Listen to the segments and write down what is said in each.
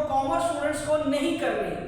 Commerce students को नहीं करनी।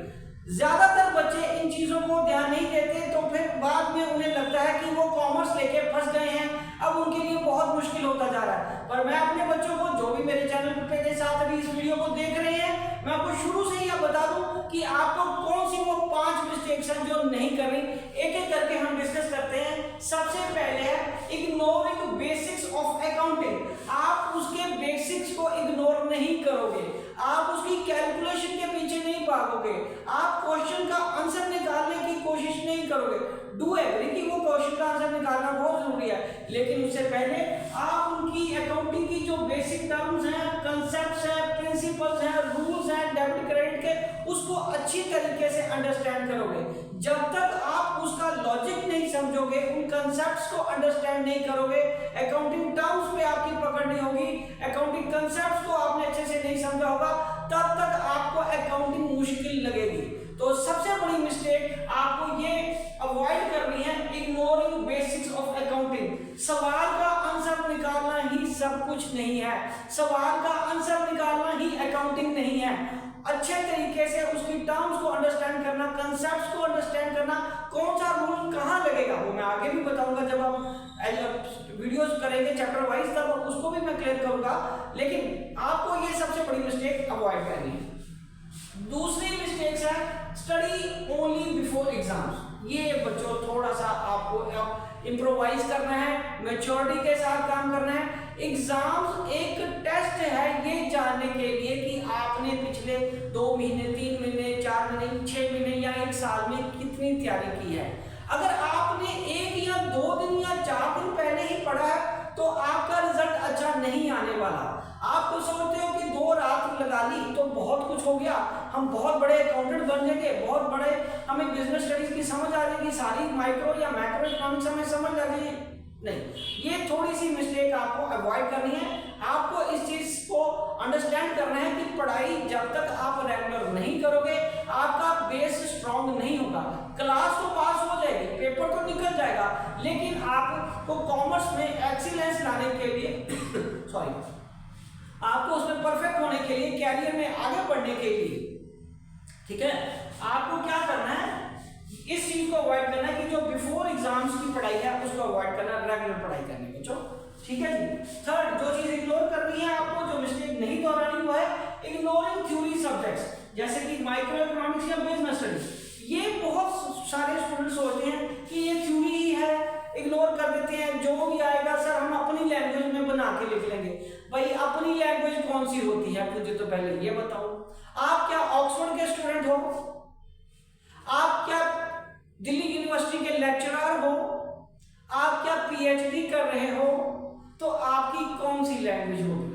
ज्यादातर बच्चे इन चीजों को ध्यान नहीं देते, तो फिर बाद में उन्हें लगता है कि वो कॉमर्स लेके फंस गए हैं, अब उनके लिए बहुत मुश्किल होता जा रहा है। पर मैं अपने बच्चों को, जो भी मेरे चैनल पे के साथ अभी इस वीडियो को देख रहे हैं, मैं आपको शुरू से ही बता दूं कि आपको कौन सी वो 5 मिस्टेक्स हैं जो नहीं करनी। एक एक करके हम डिस्कस करते हैं। सबसे पहले है इग्नोरिंग बेसिक्स ऑफ अकाउंटिंग। आप उसके बेसिक्स को इग्नोर नहीं करोगे, आप उसकी कैलकुलेशन के पीछे नहीं भागोगे, आप क्वेश्चन का आंसर निकालने की कोशिश नहीं करोगे। डू एग्री कि वो क्वेश्चन का आंसर निकालना बहुत जरूरी है, लेकिन उससे पहले आप उनकी अकाउंटिंग की जो बेसिक टर्म्स हैं, कंसेप्ट्स हैं, प्रिंसिपल्स हैं, रूल्स हैं डेबिट क्रेडिट के, उसको अच्छी तरीके से अंडरस्टैंड करोगे। जब तक आप उसका लॉजिक नहीं समझोगे, उन कंसेप्ट्स को अंडरस्टैंड नहीं करोगे, अकाउंटिंग टर्म्स पे आपकी पकड़ नहीं होगी, अकाउंटिंग कंसेप्ट्स को आपने अच्छे से नहीं समझा होगा, तब तक आपको अकाउंटिंग मुश्किल लगेगी। तो सबसे बड़ी मिस्टेक आपको ये अवॉइड करनी है, इग्नोरिंग बेसिक्स ऑफ अकाउंटिंग। सवाल का आंसर निकालना ही सब कुछ नहीं है, सवाल का आंसर निकालना ही अकाउंटिंग नहीं है। अच्छे तरीके से उसकी टर्म्स को अंडरस्टैंड करना, कंसेप्ट्स को अंडरस्टैंड करना, कौन सा रूल कहाँ लगेगा वो मैं आगे भी बताऊंगा जब हम वीडियोस करेंगे चैप्टर वाइज, तब उसको भी मैं क्लियर करूंगा। लेकिन आपको ये सबसे बड़ी मिस्टेक अवॉइड करनी है। दूसरी मिस्टेक्स है स्टडी ओनली बिफोर एग्जाम्स। ये बच्चों थोड़ा सा आपको इम्प्रोवाइज करना है, मैच्योरिटी के साथ काम करना है। एग्जाम्स एक टेस्ट है ये जानने के लिए कि आपने पिछले 2 महीने, 3 महीने, 4 महीने, 6 महीने या 1 साल में कितनी तैयारी की है। अगर आपने 1 या 2 दिन या 4 दिन पहले ही पढ़ा है तो आपका रिजल्ट अच्छा नहीं आने वाला। आप तो सोचते हो कि 2 रात लगा ली तो बहुत कुछ हो गया, हम बहुत बड़े अकाउंटेंट बन जाएंगे, बहुत बड़े हमें बिजनेस स्टडीज की समझ आ जाएगी, सारी माइक्रो या मैक्रो इकोनॉमिक्स हमें समझ आ जाएगी। नहीं, ये थोड़ी सी मिस्टेक आपको अवॉइड करनी है। आपको इस चीज को अंडरस्टैंड करना है कि पढ़ाई जब तक आप रेगुलर नहीं करोगे, आपका बेस स्ट्रांग नहीं होगा। क्लास तो पास हो जाएगी, पेपर तो निकल जाएगा, लेकिन आपको कॉमर्स में एक्सीलेंस लाने के लिए सॉरी आपको उसमें परफेक्ट होने के लिए, कैरियर में आगे बढ़ने के लिए, ठीक है, आपको क्या करना है, इस चीज को अवॉइड करना है कि जो बिफोर एग्जाम्स की पढ़ाई है उसको अवॉइड करना, रेगुलर पढ़ाई करनी है बच्चों, ठीक है जी। थर्ड जो चीज इग्नोर करनी है आपको, जो मिस्टेक नहीं दोहरानी, वो है इग्नोरिंग थ्योरी सब्जेक्ट्स, जैसे कि माइक्रो इकोनॉमिक्स या बिजनेस स्टडीज। ये बहुत सारे स्टूडेंट सोचते हैं कि ये थ्योरी ही है, इग्नोर कर देते हैं, जो भी आएगा सर हम अपनी लैंग्वेज में बना के लिख लेंगे। भाई अपनी लैंग्वेज कौन सी होती है, मुझे तो पहले ये बताओ। आप क्या ऑक्सफोर्ड के स्टूडेंट हो? आप क्या दिल्ली यूनिवर्सिटी के लेक्चरर हो? आप क्या पीएचडी कर रहे हो? तो आपकी कौन सी लैंग्वेज होगी?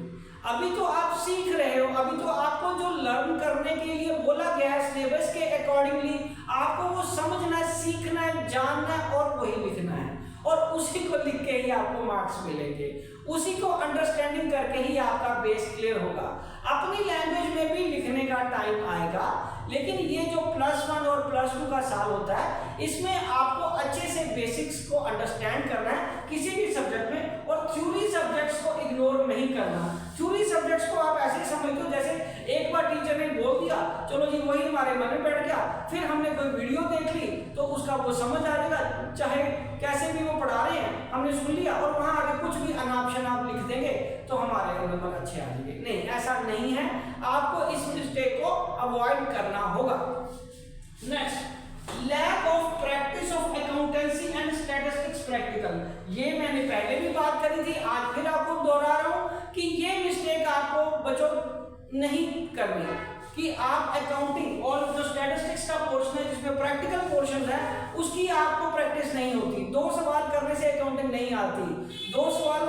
अभी तो आप सीख रहे हो, अभी तो आपको जो लर्न करने के लिए बोला गया है सिलेबस के अकॉर्डिंगली आपको वो समझना है, सीखना है, जानना है और वही लिखना है, और उसी को लिख के ही आपको मार्क्स मिलेंगे। उसी को अंडरस्टैंडिंग करके ही आपका बेस क्लियर होगा। अपनी लैंग्वेज में भी लिखने का टाइम आएगा, लेकिन ये जो +1 और +2 का साल होता है, इसमें आपको अच्छे से बेसिक्स को अंडरस्टैंड करना है किसी भी सब्जेक्ट में, और थ्योरी सब्जेक्ट्स को इग्नोर नहीं करना। थ्योरी सब्जेक्ट्स को आप ऐसे समझ लो जैसे एक बार टीचर ने बोल दिया, चलो जी वही हमारे मन में बैठ गया, फिर हमने कोई वीडियो देख ली तो उसका वो समझ आ जाएगा, चाहे कैसे भी वो पढ़ा रहे हैं, हमने सुन लिया और वहां आगे कुछ भी अनाप्शन आप लिख देंगे तो हमारे नंबर अच्छे आ जाएंगे। नहीं, ऐसा नहीं है, आपको इस मिस्टेक को अवॉइड करना होगा। Next, lack of practice of accountancy and statistics practical. ये मैंने पहले भी बात करी थी, आज फिर आपको दोहरा रहा हूं कि ये मिस्टेक आपको बच्चों नहीं करनी कि आप अकाउंटिंग और जो स्टैटिस्टिक्स का पोर्शन है जिसमें प्रैक्टिकल पोर्शन है उसकी आपको प्रैक्टिस नहीं होती। 2 सवाल करने से अकाउंटिंग नहीं आती, 2 सवाल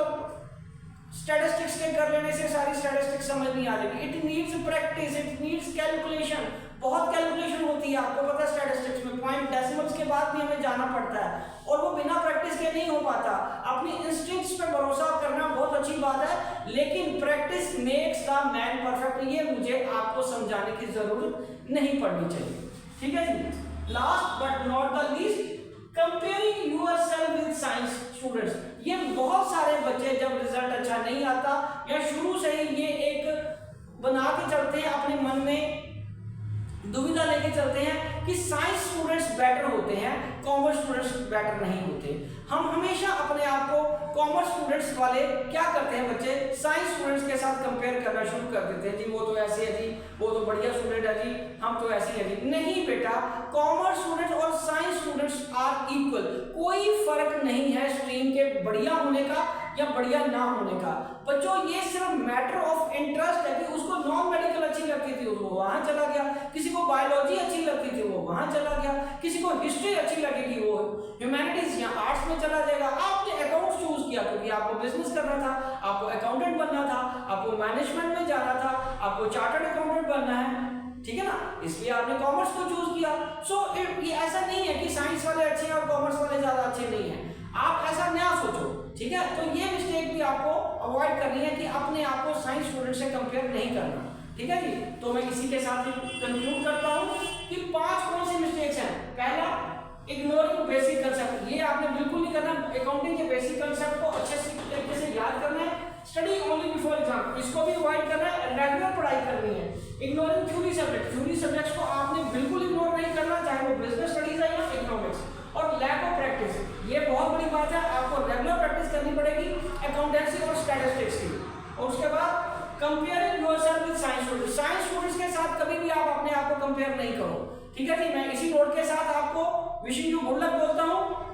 स्टैटिस्टिक्स के कर लेने से सारी स्टैटिस्टिक्स समझ नहीं आ जाएगी। It needs practice, it needs calculation, बहुत कैलकुलेशन होती है, आपको पता है स्टैटिस्टिक्स में पॉइंट डेसिमल्स के बाद भी हमें जाना पड़ता है, और वो बिना प्रैक्टिस के नहीं हो पाता। अपनी इंस्टिंक्ट्स पे भरोसा करना बहुत अच्छी बात है, लेकिन practice makes the man perfect, ये मुझे आपको समझाने की जरूरत नहीं पड़नी चाहिए, ठीक है जी। Last but not the least, comparing yourself with science students. ये बहुत सारे बच्चे जब रिजल्ट अच्छा नहीं आता या शुरू से ही ये एक बना के चलते हैं, अपने मन में दुविधा लेके चलते हैं कि साइंस स्टूडेंट्स बेटर होते हैं, कॉमर्स स्टूडेंट्स बेटर नहीं होते। हम हमेशा अपने आप को कॉमर्स स्टूडेंट्स वाले क्या करते हैं बच्चे, साइंस स्टूडेंट्स के साथ कंपेयर करना शुरू कर देते हैं। जी वो तो ऐसे है जी, वो तो बढ़िया स्टूडेंट है जी, हम तो ऐसे है जी। नहीं बेटा, कॉमर्स स्टूडेंट्स और साइंस स्टूडेंट्स आर इक्वल। कोई फर्क नहीं है स्ट्रीम के बढ़िया होने का या बढ़िया ना होने का। बच्चों ये सिर्फ मैटर ऑफ इंटरेस्ट है कि उसको नॉन मेडिकल अच्छी लगती थी वो वहां चला गया, किसी को बायोलॉजी अच्छी लगती थी वो वहां चला गया, किसी को हिस्ट्री अच्छी लगेगी वो ह्यूमैनिटीज या आर्ट्स में चला जाएगा। आपने अकाउंट्स चूज किया क्योंकि आपको बिजनेस करना था, आपको अकाउंटेंट बनना था, आपको मैनेजमेंट में जाना था, आपको चार्टर्ड अकाउंटेंट बनना है, ठीक है ना, इसलिए आपने कॉमर्स को चूज किया। सो ये ऐसा नहीं है कि साइंस वाले अच्छे हैं और कॉमर्स वाले ज्यादा अच्छे नहीं हैं। आप ऐसा ना सोचो, ठीक है। तो ये मिस्टेक भी आपको अवॉइड करनी है कि अपने आप को साइंस स्टूडेंट से कंपेयर नहीं करना, ठीक है जी। तो मैं इसी के साथ कंक्लूड करता हूं कि 5 कौन सी मिस्टेक्स हैं। पहला, इग्नोरिंग बेसिक कंसेप्ट, ये आपने बिल्कुल नहीं करना। अकाउंटिंग के बेसिक कंसेप्ट को अच्छे तरीके से याद करना है। स्टडी ओनली बिफोर एग्जाम, इसको भी अवॉइड करना है। रेगुलर पढ़ाई करनी है। Ignoring theory subject, theory subjects को आपने बिल्कुल इग्नोर नहीं करना, चाहे वो बिजनेस स्टडीज है या इकोनॉमिक्स। और लैक ऑफ प्रैक्टिस, ये बहुत बड़ी बात है, आपको रेगुलर प्रैक्टिस करनी पड़ेगी अकाउंटेंसी और स्टैटिस्टिक्स की। और उसके बाद comparing yourself with science students, science students के साथ कभी भी आप अपने आप को कंपेयर नहीं करो, ठीक है जी। मैं इसी नोट के साथ आपको विशिंग यू गुड लक बोलता हूँ।